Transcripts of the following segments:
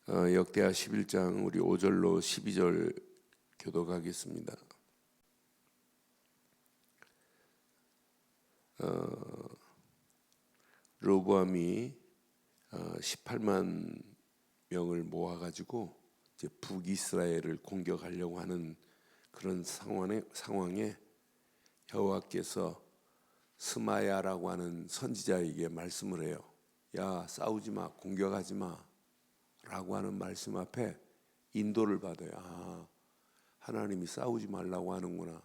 역대하 11장 우리 5절로 12절 교독하겠습니다. 르호보암이 18만 명을 모아가지고 이제 북이스라엘을 공격하려고 하는 그런 상황에 여호와께서 스마야라고 하는 선지자에게 말씀을 해요. 야, 싸우지 마, 공격하지 마 라고 하는 말씀 앞에 인도를 받아요. 하나님이 싸우지 말라고 하는구나.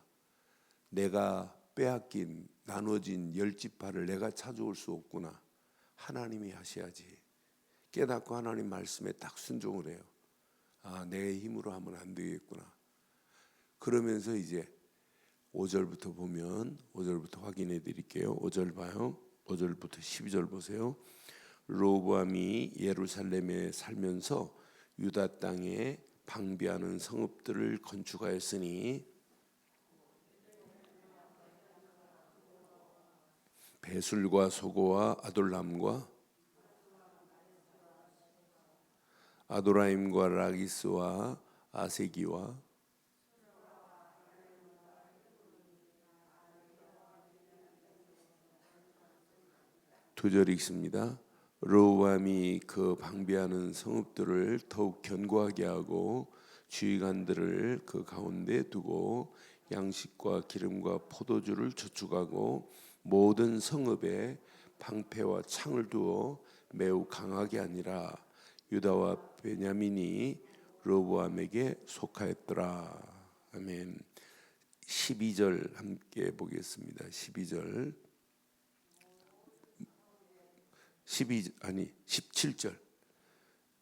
내가 빼앗긴 나눠진 10지파를 내가 찾아올 수 없구나. 하나님이 하셔야지. 깨닫고 하나님 말씀에 딱 순종을 해요. 내 힘으로 하면 안 되겠구나. 그러면서 이제 5절부터 보면 5절부터 확인해 드릴게요. 5절 봐요. 5절부터 12절 보세요. 르호보암이 예루살렘에 살면서 유다 땅에 방비하는 성읍들을 건축하였으니 베술과 소고와 아돌람과 아도라임과 라기스와 아세기와 두 절 읽습니다. 르호보암이 그 방비하는 성읍들을 더욱 견고하게 하고 주의관들을 그 가운데 두고 양식과 기름과 포도주를 저축하고 모든 성읍에 방패와 창을 두어 매우 강하게 하니라. 유다와 베냐민이 르호보암에게 속하였더라. 아멘. 12절 함께 보겠습니다. 12절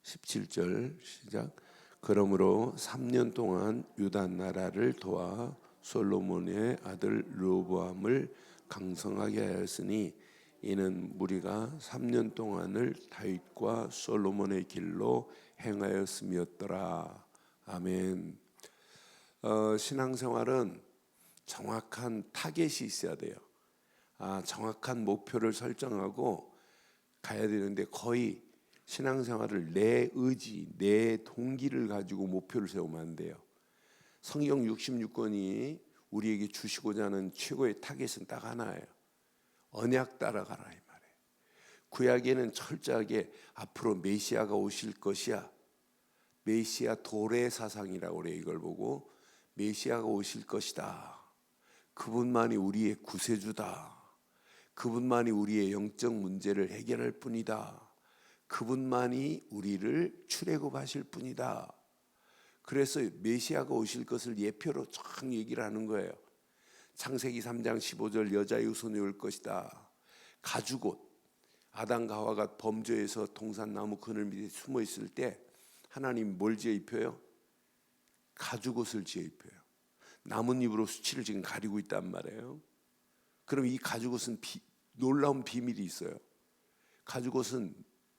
17절 시작. 그러므로 3년 동안 유다 나라를 도와 솔로몬의 아들 르호보암을 강성하게 하였으니 이는 무리가 3년 동안을 다윗과 솔로몬의 길로 행하였음이었더라. 아멘. 신앙생활은 정확한 타겟이 있어야 돼요. 정확한 목표를 설정하고 가야 되는데 거의 신앙생활을 내 의지, 내 동기를 가지고 목표를 세우면 안 돼요. 성경 66권이 우리에게 주시고자 하는 최고의 타겟은 딱 하나예요. 언약 따라가라 이 말이에요. 구약에는 철저하게 앞으로 메시아가 오실 것이야. 메시아 도래 사상이라고 그래. 이걸 보고 메시아가 오실 것이다. 그분만이 우리의 구세주다. 그분만이 우리의 영적 문제를 해결할 뿐이다. 그분만이 우리를 출애굽하실 뿐이다. 그래서 메시아가 오실 것을 예표로 쫙 얘기를 하는 거예요. 창세기 3장 15절 여자의 후손이 올 것이다. 가죽옷, 아담과 하와가 범죄에서 동산나무 그늘 밑에 숨어 있을 때 하나님 뭘 지어 입혀요? 가죽옷을 지어 입혀요. 나뭇잎으로 수치를 지금 가리고 있단 말이에요. 그럼 이 가죽옷은 놀라운 비밀이 있어요. 가죽옷은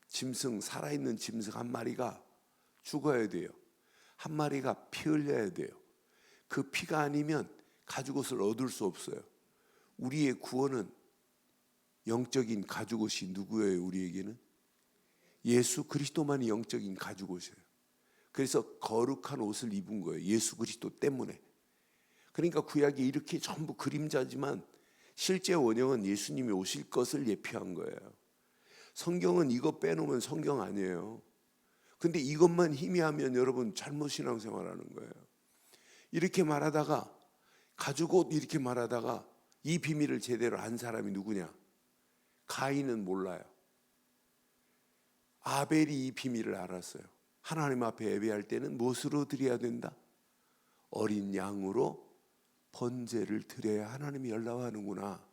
짐승, 살아있는 짐승 한 마리가 죽어야 돼요. 한 마리가 피 흘려야 돼요. 그 피가 아니면 가죽옷을 얻을 수 없어요. 우리의 구원은 영적인 가죽옷이 누구예요? 우리에게는 예수 그리스도만이 영적인 가죽옷이에요. 그래서 거룩한 옷을 입은 거예요. 예수 그리스도 때문에. 그러니까 구약이 이렇게 전부 그림자지만 실제 원형은 예수님이 오실 것을 예표한 거예요. 성경은 이거 빼놓으면 성경 아니에요. 근데 이것만 희미하면 여러분 잘못 신앙생활하는 거예요. 이렇게 말하다가 가죽옷 이렇게 말하다가 이 비밀을 제대로 안 사람이 누구냐? 가인은 몰라요. 아벨이 이 비밀을 알았어요. 하나님 앞에 예배할 때는 무엇으로 드려야 된다? 어린 양으로 번제를 드려야 하나님이 연락하는구나.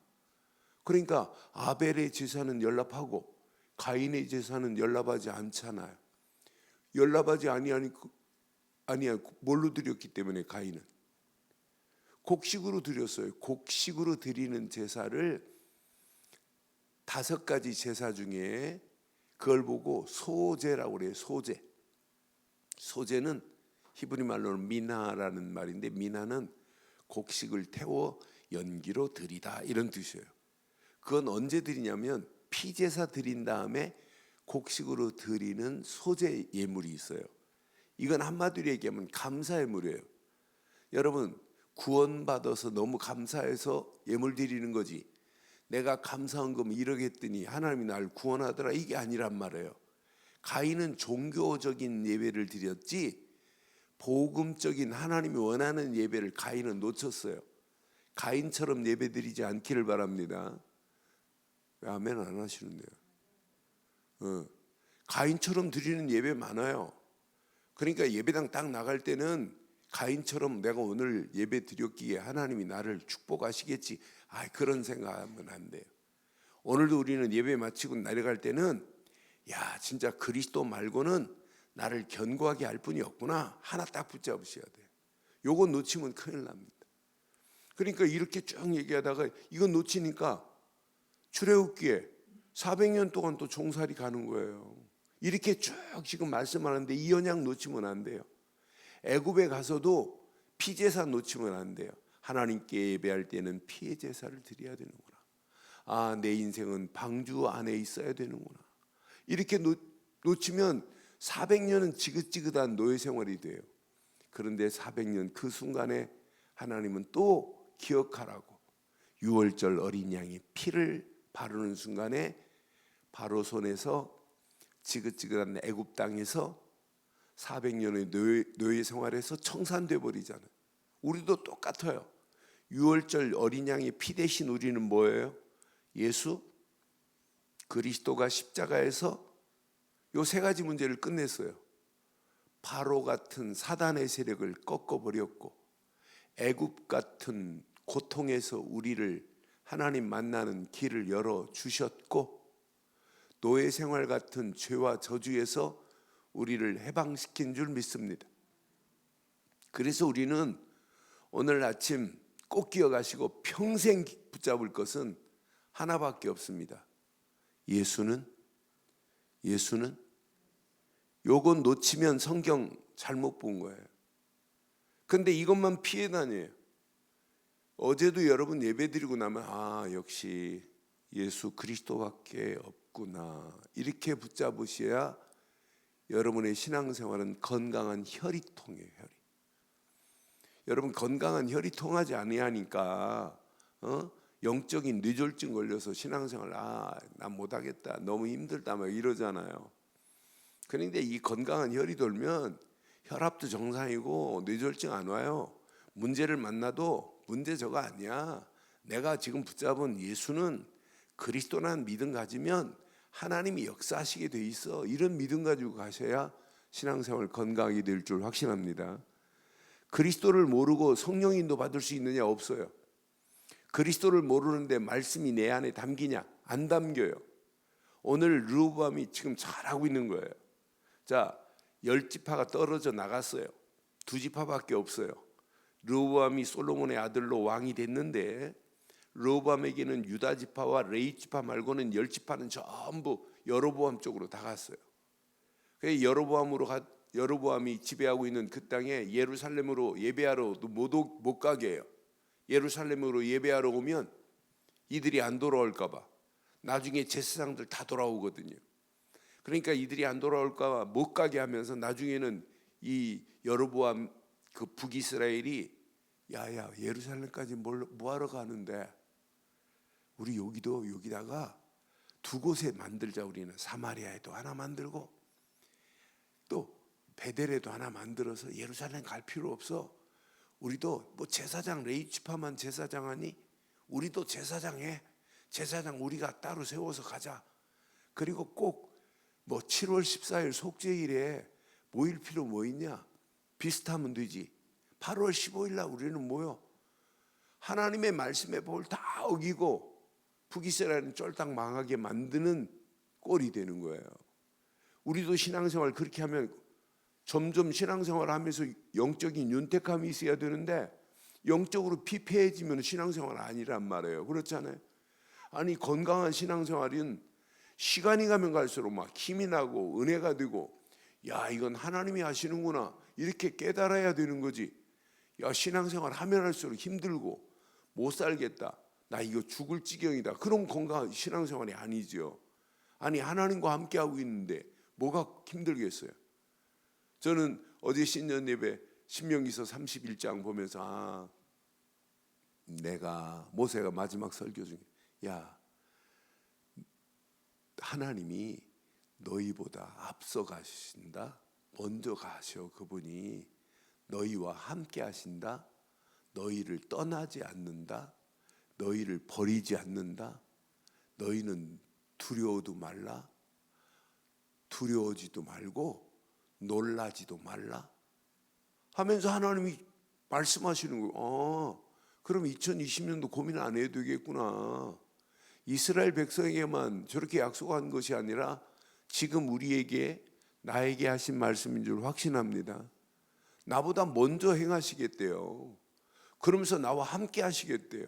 그러니까 아벨의 제사는 연락하고 가인의 제사는 연락하지 않잖아요. 연락하지 아니야. 뭘로 드렸기 때문에 가인은 곡식으로 드렸어요. 곡식으로 드리는 제사를 5가지 제사 중에 그걸 보고 소제라고 그래요. 소제는 히브리 말로는 미나라는 말인데 미나는 곡식을 태워 연기로 드리다 이런 뜻이에요. 그건 언제 드리냐면 피제사 드린 다음에 곡식으로 드리는 소재 예물이 있어요. 이건 한마디로 얘기하면 감사 예물이에요. 여러분, 구원받아서 너무 감사해서 예물 드리는 거지, 내가 감사한 거면 이러겠더니 하나님이 날 구원하더라, 이게 아니란 말이에요. 가인은 종교적인 예배를 드렸지 복음적인 하나님이 원하는 예배를 가인은 놓쳤어요. 가인처럼 예배 드리지 않기를 바랍니다. 왜 아멘 안 하시는데요? 가인처럼 드리는 예배 많아요. 그러니까 예배당 딱 나갈 때는 가인처럼 내가 오늘 예배 드렸기에 하나님이 나를 축복하시겠지, 그런 생각하면 안 돼요. 오늘도 우리는 예배 마치고 내려갈 때는 야, 진짜 그리스도 말고는 나를 견고하게 할 분이 없구나, 하나 딱 붙잡으셔야 돼요. 요거 놓치면 큰일 납니다. 그러니까 이렇게 쭉 얘기하다가 이건 놓치니까 출애굽기에 400년 동안 또 종살이 가는 거예요. 이렇게 쭉 지금 말씀하는데 이 언약 놓치면 안 돼요. 애굽에 가서도 피제사 놓치면 안 돼요. 하나님께 예배할 때는 피의 제사를 드려야 되는구나. 내 인생은 방주 안에 있어야 되는구나. 이렇게 놓치면 400년은 지긋지긋한 노예 생활이 돼요. 그런데 400년 그 순간에 하나님은 또 기억하라고 유월절 어린 양의 피를 바르는 순간에 바로 손에서 지긋지긋한 애굽 땅에서 400년의 노예 생활에서 청산돼 버리잖아요. 우리도 똑같아요. 유월절 어린 양의 피 대신 우리는 뭐예요? 예수 그리스도가 십자가에서 요 세 가지 문제를 끝냈어요. 바로 같은 사단의 세력을 꺾어버렸고, 애굽 같은 고통에서 우리를 하나님 만나는 길을 열어주셨고, 노예 생활 같은 죄와 저주에서 우리를 해방시킨 줄 믿습니다. 그래서 우리는 오늘 아침 꼭 기억하시고 평생 붙잡을 것은 하나밖에 없습니다. 예수는 요건 놓치면 성경 잘못 본 거예요. 근데 이것만 피해 다녀요. 어제도 여러분 예배 드리고 나면 역시 예수 그리스도밖에 없구나, 이렇게 붙잡으셔야 여러분의 신앙생활은 건강한 혈이 통해요. 혈이. 여러분, 건강한 혈이 통하지 아니하니까 영적인 뇌졸중 걸려서 신앙생활 난 못하겠다, 너무 힘들다 막 이러잖아요. 그런데 이 건강한 혈이 돌면 혈압도 정상이고 뇌졸중 안 와요. 문제를 만나도 문제 저거 아니야, 내가 지금 붙잡은 예수는 그리스도라는 믿음 가지면 하나님이 역사하시게 돼 있어, 이런 믿음 가지고 가셔야 신앙생활 건강하게 될 줄 확신합니다. 그리스도를 모르고 성령 인도 받을 수 있느냐? 없어요. 그리스도를 모르는데 말씀이 내 안에 담기냐? 안 담겨요. 오늘 르호보암이 지금 잘하고 있는 거예요. 자, 10지파가 떨어져 나갔어요. 2지파밖에 없어요. 르호보암이 솔로몬의 아들로 왕이 됐는데, 르호보암에게는 유다 지파와 레위 지파 말고는 10지파는 전부 여로보암 쪽으로 다 갔어요. 여로보암이 지배하고 있는 그 땅에 예루살렘으로 예배하러도 못 가게 해요. 예루살렘으로 예배하러 오면 이들이 안 돌아올까 봐. 나중에 제사장들 다 돌아오거든요. 그러니까 이들이 안 돌아올까 봐 못 가게 하면서 나중에는 이 여로보암 그 북이스라엘이 야야 예루살렘까지 뭐하러 가는데 우리 여기다가 두 곳에 만들자. 우리는 사마리아에도 하나 만들고 또 베델에도 하나 만들어서 예루살렘 갈 필요 없어. 우리도 뭐 제사장 레위 지파만 제사장 하니 우리도 제사장 해. 제사장 우리가 따로 세워서 가자. 그리고 꼭 뭐 7월 14일 속죄일에 모일 필요 뭐 있냐? 비슷하면 되지. 8월 15일 날 우리는 모여. 하나님의 말씀의 법을 다 어기고 북이스라엘은 쫄딱 망하게 만드는 꼴이 되는 거예요. 우리도 신앙생활 그렇게 하면 점점 신앙생활 하면서 영적인 윤택함이 있어야 되는데 영적으로 피폐해지면 신앙생활 아니란 말이에요. 그렇잖아요. 아니, 건강한 신앙생활은 시간이 가면 갈수록 막 힘이 나고 은혜가 되고, 야 이건 하나님이 하시는구나 이렇게 깨달아야 되는 거지. 야 신앙생활 하면 할수록 힘들고 못 살겠다, 나 이거 죽을 지경이다, 그런 건강한 신앙생활이 아니죠. 아니 하나님과 함께하고 있는데 뭐가 힘들겠어요? 저는 어제 신년 예배 신명기서 31장 보면서 내가 모세가 마지막 설교 중에 야 하나님이 너희보다 앞서 가신다. 먼저 가셔. 그분이 너희와 함께 하신다. 너희를 떠나지 않는다. 너희를 버리지 않는다. 너희는 두려워도 말라. 두려워지도 말고 놀라지도 말라 하면서 하나님이 말씀하시는 거예요. 그럼 2020년도 고민 안 해도 되겠구나. 이스라엘 백성에게만 저렇게 약속한 것이 아니라 지금 우리에게 나에게 하신 말씀인 줄 확신합니다. 나보다 먼저 행하시겠대요. 그러면서 나와 함께 하시겠대요.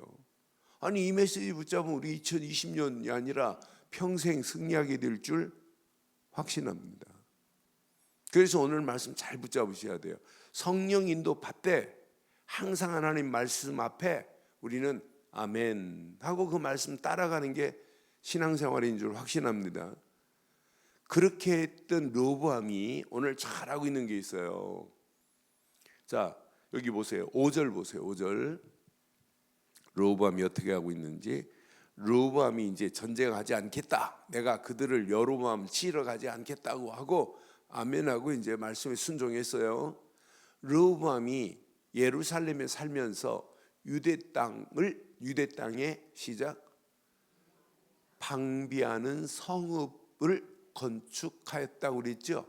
아니 이 메시지 붙잡으면 우리 2020년이 아니라 평생 승리하게 될 줄 확신합니다. 그래서 오늘 말씀 잘 붙잡으셔야 돼요. 성령 인도 받되 항상 하나님 말씀 앞에 우리는 아멘 하고 그 말씀 따라가는 게 신앙생활인 줄 확신합니다. 그렇게 했던 르호보암이 오늘 잘하고 있는 게 있어요. 자 여기 보세요. 5절 보세요. 5절 르호보암이 어떻게 하고 있는지. 르호보암이 이제 전쟁하지 않겠다. 내가 그들을 여로보암 치러 가지 않겠다고 하고 아멘하고 이제 말씀에 순종했어요. 르호보암이 예루살렘에 살면서 유대 땅에 시작 방비하는 성읍을 건축하였다고 그랬죠.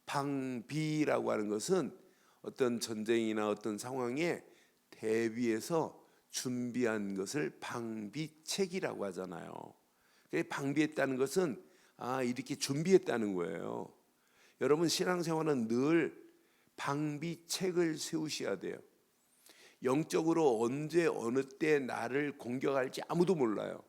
방비라고 하는 것은 어떤 전쟁이나 어떤 상황에 대비해서 준비한 것을 방비책이라고 하잖아요. 방비했다는 것은 이렇게 준비했다는 거예요. 여러분 신앙생활은 늘 방비책을 세우셔야 돼요. 영적으로 언제 어느 때 나를 공격할지 아무도 몰라요.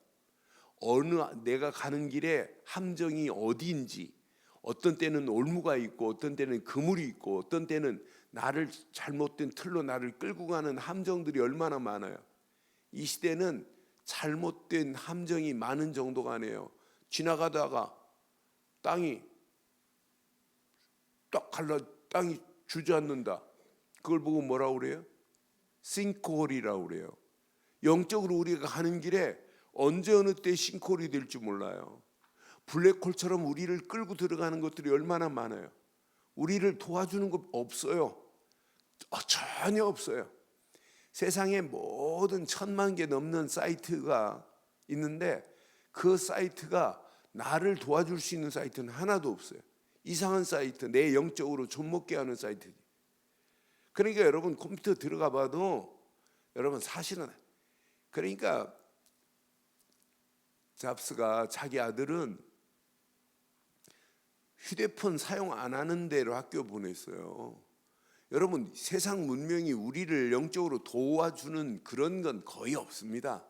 내가 가는 길에 함정이 어디인지, 어떤 때는 올무가 있고 어떤 때는 그물이 있고 어떤 때는 나를 잘못된 틀로 나를 끌고 가는 함정들이 얼마나 많아요. 이 시대는 잘못된 함정이 많은 정도가 아니에요. 지나가다가 땅이 딱 땅이 주저앉는다. 그걸 보고 뭐라고 그래요? 싱크홀이라고 그래요. 영적으로 우리가 가는 길에 언제 어느 때 싱크홀이 될지 몰라요. 블랙홀처럼 우리를 끌고 들어가는 것들이 얼마나 많아요. 우리를 도와주는 것 없어요. 전혀 없어요. 세상에 모든 1000만 개 넘는 사이트가 있는데 그 사이트가 나를 도와줄 수 있는 사이트는 하나도 없어요. 이상한 사이트, 내 영적으로 좀먹게 하는 사이트지. 그러니까 여러분 컴퓨터 들어가 봐도 여러분 사실은 그러니까 잡스가 자기 아들은 휴대폰 사용 안 하는 데로 학교 보냈어요. 여러분 세상 문명이 우리를 영적으로 도와주는 그런 건 거의 없습니다.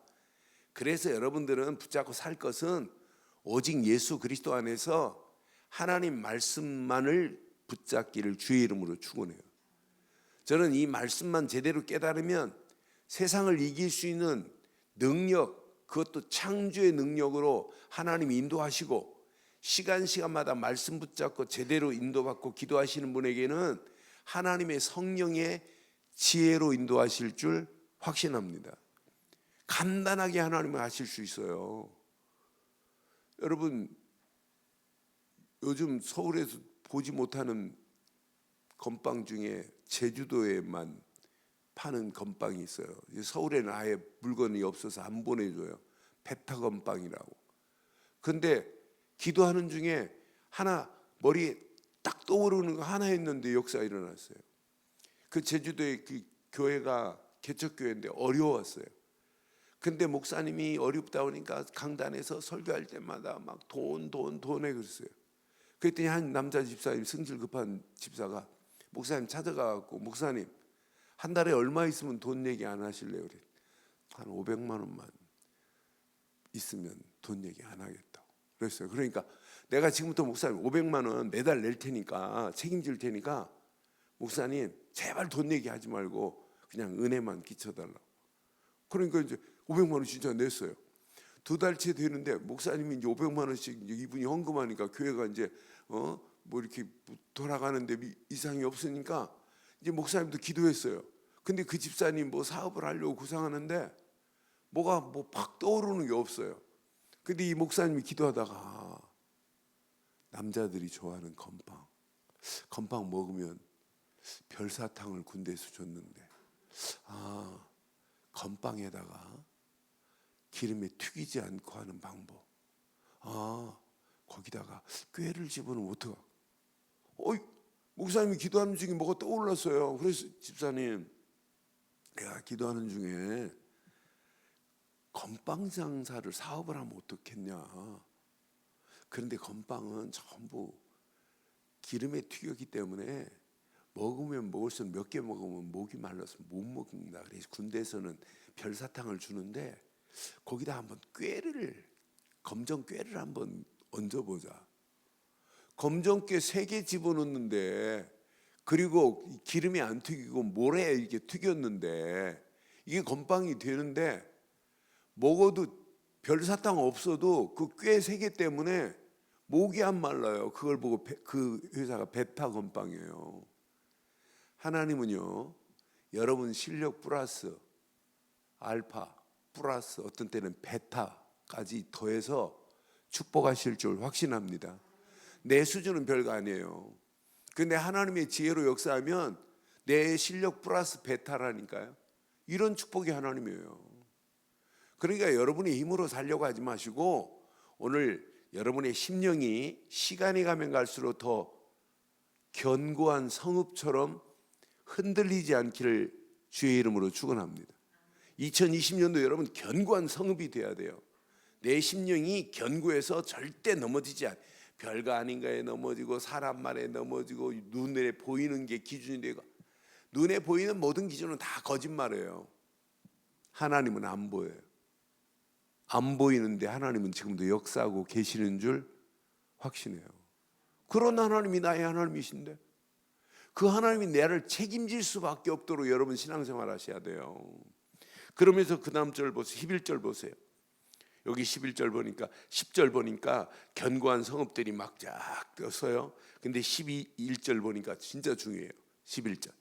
그래서 여러분들은 붙잡고 살 것은 오직 예수 그리스도 안에서 하나님 말씀만을 붙잡기를 주의 이름으로 축원해요. 저는 이 말씀만 제대로 깨달으면 세상을 이길 수 있는 능력, 그것도 창조의 능력으로 하나님이 인도하시고 시간마다 말씀 붙잡고 제대로 인도받고 기도하시는 분에게는 하나님의 성령의 지혜로 인도하실 줄 확신합니다. 간단하게 하나님은 하실 수 있어요. 여러분 요즘 서울에서 보지 못하는 건빵 중에 제주도에만 파는 건빵이 있어요. 서울에는 아예 물건이 없어서 안 보내줘요. 베타 건빵이라고. 근데 기도하는 중에 하나 머리에 딱 떠오르는 거 하나 했는데 역사가 일어났어요. 그 제주도의 그 교회가 개척교회인데 어려웠어요. 근데 목사님이 어렵다 보니까 강단에서 설교할 때마다 막 돈 그랬어요. 그랬더니 한 남자 집사님, 성질 급한 집사가 목사님 찾아가갖고 목사님 한 달에 얼마 있으면 돈 얘기 안 하실래요? 그래. 한 500만 원만 있으면 돈 얘기 안 하겠다고 그랬어요. 그러니까 내가 지금부터 목사님 500만 원 매달 낼 테니까 책임질 테니까 목사님 제발 돈 얘기 하지 말고 그냥 은혜만 끼쳐달라고. 그러니까 이제 500만 원 진짜 냈어요. 두 달째 되는데 목사님이 이제 500만 원씩 이제 이분이 헌금하니까 교회가 이제 뭐 이렇게 돌아가는데 이상이 없으니까 이제 목사님도 기도했어요. 근데 그 집사님 뭐 사업을 하려고 구상하는데 뭐가 뭐 팍 떠오르는 게 없어요. 근데 이 목사님이 기도하다가 남자들이 좋아하는 건빵 먹으면 별사탕을 군대에서 줬는데 건빵에다가 기름에 튀기지 않고 하는 방법. 거기다가 꾀를 집어넣으면 어떡하? 목사님이 기도하는 중에 뭐가 떠올랐어요. 그래서 집사님, 내가 기도하는 중에 건빵 장사를 사업을 하면 어떻겠냐. 그런데 건빵은 전부 기름에 튀겼기 때문에 먹으면 먹을수록 몇 개 먹으면 목이 말라서 못 먹는다. 그래서 군대에서는 별사탕을 주는데 거기다 한번 검정 꾀를 한번 얹어보자. 검정깨 3개 집어넣는데, 그리고 기름이 안 튀기고 모래에 이렇게 튀겼는데 이게 건빵이 되는데, 먹어도 별사탕 없어도 그 꾀 3개 때문에 목이 안 말라요. 그걸 보고 그 회사가 베타 건빵이에요. 하나님은요, 여러분 실력 플러스 알파 플러스 어떤 때는 베타까지 더해서 축복하실 줄 확신합니다. 내 수준은 별거 아니에요. 근데 하나님의 지혜로 역사하면 내 실력 플러스 베타라니까요. 이런 축복이 하나님이에요. 그러니까 여러분이 힘으로 살려고 하지 마시고, 오늘 여러분의 심령이 시간이 가면 갈수록 더 견고한 성읍처럼 흔들리지 않기를 주의 이름으로 축원합니다. 2020년도 여러분 견고한 성읍이 돼야 돼요. 내 심령이 견고해서 절대 넘어지지 않아. 별거 아닌 거에 넘어지고 사람 말에 넘어지고 눈에 보이는 게 기준이 되고, 눈에 보이는 모든 기준은 다 거짓말이에요. 하나님은 안 보여요. 안 보이는데 하나님은 지금도 역사하고 계시는 줄 확신해요. 그런 하나님이 나의 하나님이신데 그 하나님이 나를 책임질 수밖에 없도록 여러분 신앙생활 하셔야 돼요. 그러면서 그 다음 절 보세요. 11절 보세요. 여기 11절 보니까 10절 보니까 견고한 성읍들이 막 쫙 떠서요. 근데 12절 보니까 진짜 중요해요. 11절.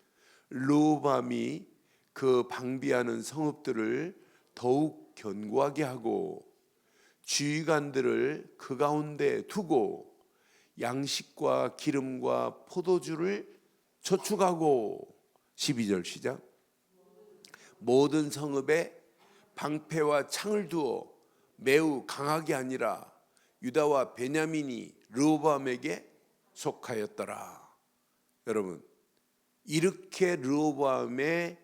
르호보암이 그 방비하는 성읍들을 더욱 견고하게 하고 주의관들을 그 가운데 두고 양식과 기름과 포도주를 저축하고. 12절 시작. 모든 성읍에 방패와 창을 두어 매우 강하게 하니라. 유다와 베냐민이 르호보암에게 속하였더라. 여러분, 이렇게 르호보암의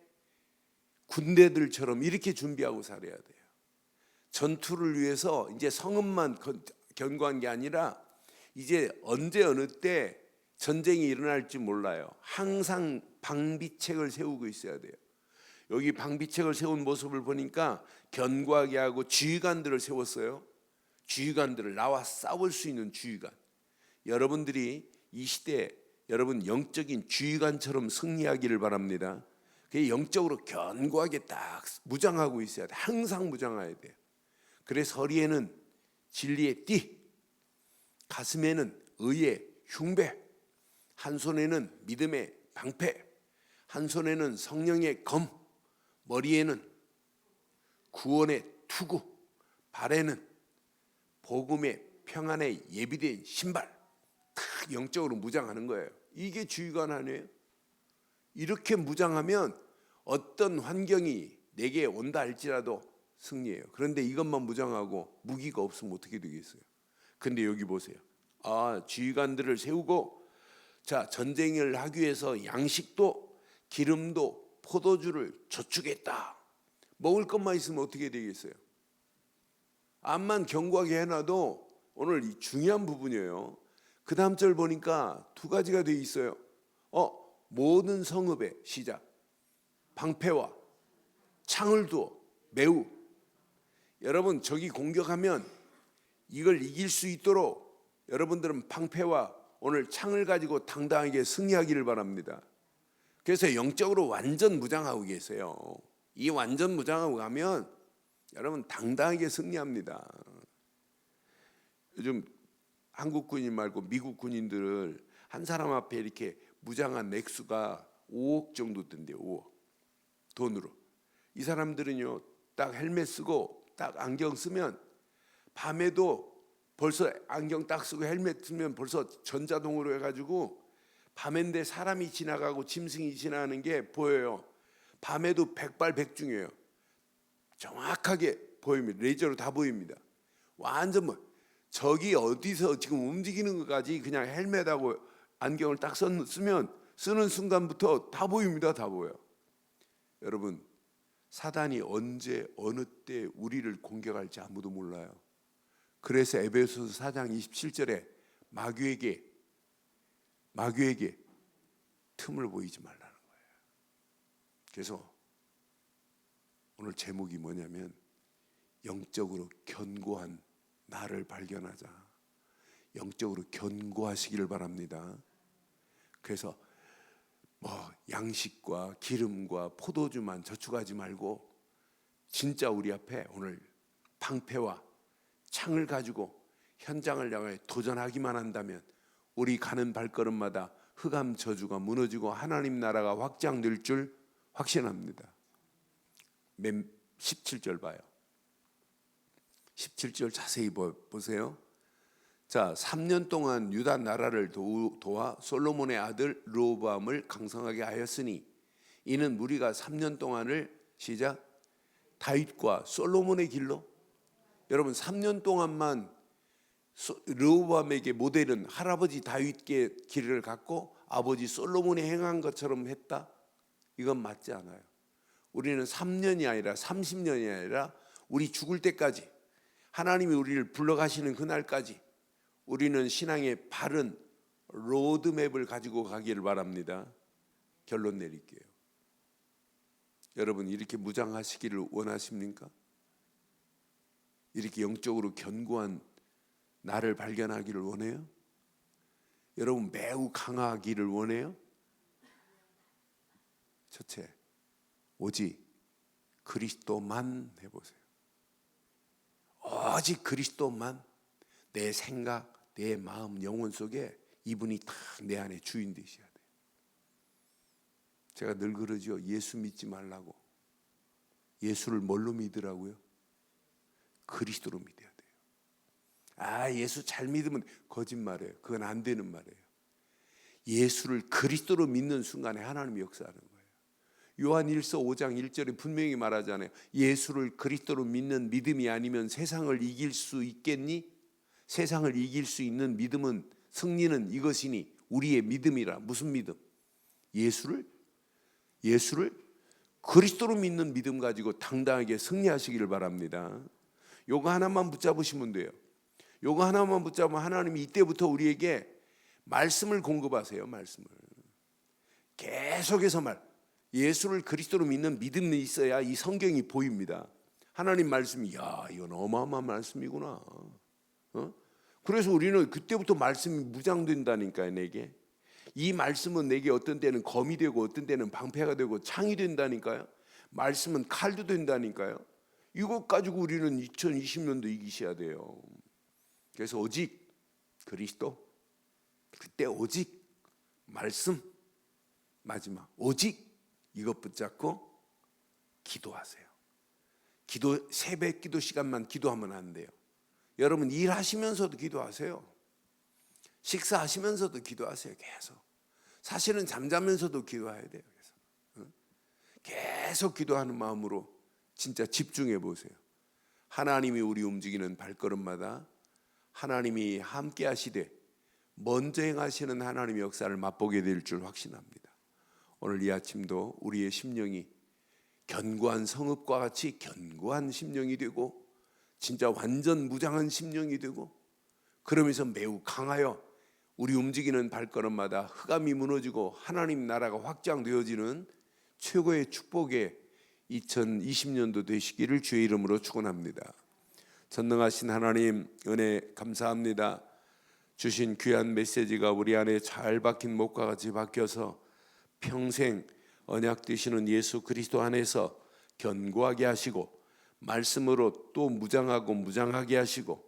군대들처럼 이렇게 준비하고 살아야 돼요. 전투를 위해서 이제 성읍만 견고한 게 아니라 이제 언제 어느 때 전쟁이 일어날지 몰라요. 항상 방비책을 세우고 있어야 돼요. 여기 방비책을 세운 모습을 보니까 견고하게 하고 지휘관들을 세웠어요. 지휘관들을, 나와 싸울 수 있는 지휘관. 여러분들이 이 시대에 여러분 영적인 지휘관처럼 승리하기를 바랍니다. 영적으로 견고하게 딱 무장하고 있어야 돼. 항상 무장해야 돼요. 그래서 허리에는 진리의 띠, 가슴에는 의의 흉배, 한 손에는 믿음의 방패, 한 손에는 성령의 검, 머리에는 구원의 투구, 발에는 복음의 평안에 예비된 신발. 딱 영적으로 무장하는 거예요. 이게 지휘관 아니에요? 이렇게 무장하면 어떤 환경이 내게 온다 할지라도 승리해요. 그런데 이것만 무장하고 무기가 없으면 어떻게 되겠어요? 근데 여기 보세요. 지휘관들을 세우고, 자, 전쟁을 하기 위해서 양식도 기름도 포도주를 저축했다. 먹을 것만 있으면 어떻게 되겠어요? 암만 견고하게 해놔도 오늘 이 중요한 부분이에요. 그 다음 절 보니까 두 가지가 돼 있어요. 모든 성읍에 시작. 방패와 창을 두어 매우. 여러분, 적이 공격하면 이걸 이길 수 있도록 여러분들은 방패와 오늘 창을 가지고 당당하게 승리하기를 바랍니다. 그래서 영적으로 완전 무장하고 계세요. 이 완전 무장하고 가면 여러분 당당하게 승리합니다. 요즘 한국 군인 말고 미국 군인들을 한 사람 앞에 이렇게 무장한 액수가 5억 정도 든대요. 5억 돈으로. 이 사람들은요 딱 헬멧 쓰고 딱 안경 쓰면 밤에도 벌써 안경 딱 쓰고 헬멧 쓰면 벌써 전자동으로 해가지고 밤인데 사람이 지나가고 짐승이 지나가는 게 보여요. 밤에도 백발백중이에요. 정확하게 보입니다. 레이저로 다 보입니다. 완전 뭐 적이 어디서 지금 움직이는 것까지 그냥 헬멧하고 안경을 딱 쓰면 쓰는 순간부터 다 보입니다. 다 보여. 여러분 사단이 언제 어느 때 우리를 공격할지 아무도 몰라요. 그래서 에베소서 4장 27절에 마귀에게 틈을 보이지 말라는 거예요. 그래서 오늘 제목이 뭐냐면 영적으로 견고한 나를 발견하자. 영적으로 견고하시기를 바랍니다. 그래서 양식과 기름과 포도주만 저축하지 말고 진짜 우리 앞에 오늘 방패와 창을 가지고 현장을 향해 도전하기만 한다면 우리 가는 발걸음마다 흑암 저주가 무너지고 하나님 나라가 확장될 줄 확신합니다. 17절 봐요. 17절 자세히 보세요. 자, 3년 동안 유다 나라를 도와 솔로몬의 아들 르호보암을 강성하게 하였으니 이는 무리가 3년 동안을 시작 다윗과 솔로몬의 길로. 여러분 3년 동안만 르호보암에게 모델은 할아버지 다윗의 길을 갖고 아버지 솔로몬이 행한 것처럼 했다? 이건 맞지 않아요. 우리는 3년이 아니라 30년이 아니라 우리 죽을 때까지 하나님이 우리를 불러가시는 그날까지 우리는 신앙의 바른 로드맵을 가지고 가기를 바랍니다. 결론 내릴게요. 여러분 이렇게 무장하시기를 원하십니까? 이렇게 영적으로 견고한 나를 발견하기를 원해요? 여러분 매우 강하기를 원해요? 첫째, 오직 그리스도만 해보세요. 오직 그리스도만. 내 생각, 내 마음, 영혼 속에 이분이 딱 내 안에 주인 되셔야 돼요. 제가 늘 그러죠. 예수 믿지 말라고. 예수를 뭘로 믿으라고요? 그리스도로 믿어야 돼요. 예수 잘 믿으면 거짓말이에요. 그건 안 되는 말이에요. 예수를 그리스도로 믿는 순간에 하나님이 역사하는 거예요. 요한 1서 5장 1절에 분명히 말하잖아요. 예수를 그리스도로 믿는 믿음이 아니면 세상을 이길 수 있겠니? 세상을 이길 수 있는 믿음은 승리는 이것이니 우리의 믿음이라. 무슨 믿음? 예수를 그리스도로 믿는 믿음 가지고 당당하게 승리하시기를 바랍니다. 요거 하나만 붙잡으시면 돼요. 요거 하나만 붙잡으면 하나님이 이때부터 우리에게 말씀을 공급하세요. 말씀을 계속해서 예수를 그리스도로 믿는 믿음이 있어야 이 성경이 보입니다. 하나님 말씀이 이건 어마어마한 말씀이구나. 그래서 우리는 그때부터 말씀이 무장된다니까요. 내게 이 말씀은 내게 어떤 때는 검이 되고 어떤 때는 방패가 되고 창이 된다니까요. 말씀은 칼도 된다니까요. 이것 가지고 우리는 2020년도 이기셔야 돼요. 그래서 오직 그리스도, 그때 오직 말씀, 마지막 오직 이것 붙잡고 기도하세요. 새벽 기도 시간만 기도하면 안 돼요. 여러분 일하시면서도 기도하세요. 식사하시면서도 기도하세요. 계속. 사실은 잠자면서도 기도해야 돼요. 계속 기도하는 마음으로 진짜 집중해 보세요. 하나님이 우리 움직이는 발걸음마다 하나님이 함께 하시되 먼저 행하시는 하나님의 역사를 맛보게 될 줄 확신합니다. 오늘 이 아침도 우리의 심령이 견고한 성읍과 같이 견고한 심령이 되고 진짜 완전 무장한 심령이 되고 그러면서 매우 강하여 우리 움직이는 발걸음마다 흑암이 무너지고 하나님 나라가 확장되어지는 최고의 축복의 2020년도 되시기를 주의 이름으로 축원합니다. 전능하신 하나님 은혜 감사합니다. 주신 귀한 메시지가 우리 안에 잘 박힌 목과 같이 박혀서 평생 언약 되시는 예수 그리스도 안에서 견고하게 하시고 말씀으로 또 무장하고 무장하게 하시고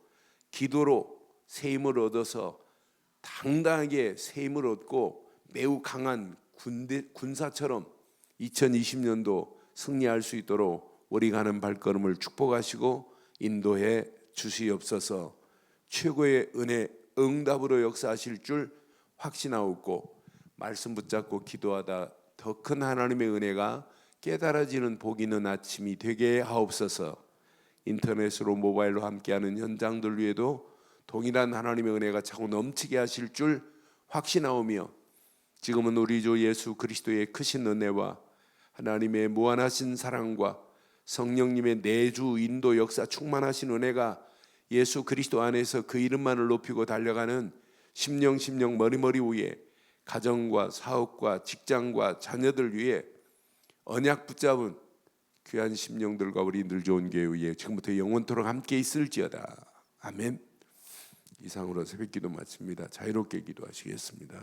기도로 새 힘을 얻어서 당당하게 새 힘을 얻고 매우 강한 군사처럼 2020년도 승리할 수 있도록 우리 가는 발걸음을 축복하시고 인도해 주시옵소서. 최고의 은혜 응답으로 역사하실 줄 확신하옵고 말씀 붙잡고 기도하다 더 큰 하나님의 은혜가 깨달아지는 복 있는 아침이 되게 하옵소서. 인터넷으로 모바일로 함께하는 현장들 위에도 동일한 하나님의 은혜가 차고 넘치게 하실 줄 확신하오며 지금은 우리 주 예수 그리스도의 크신 은혜와 하나님의 무한하신 사랑과 성령님의 내주 인도 역사 충만하신 은혜가 예수 그리스도 안에서 그 이름만을 높이고 달려가는 심령 머리머리 위에 가정과 사업과 직장과 자녀들 위에 언약 붙잡은 귀한 심령들과 우리 늘 좋은 교회 위에 지금부터 영원토록 함께 있을지어다. 아멘. 이상으로 새벽기도 마칩니다. 자유롭게 기도하시겠습니다.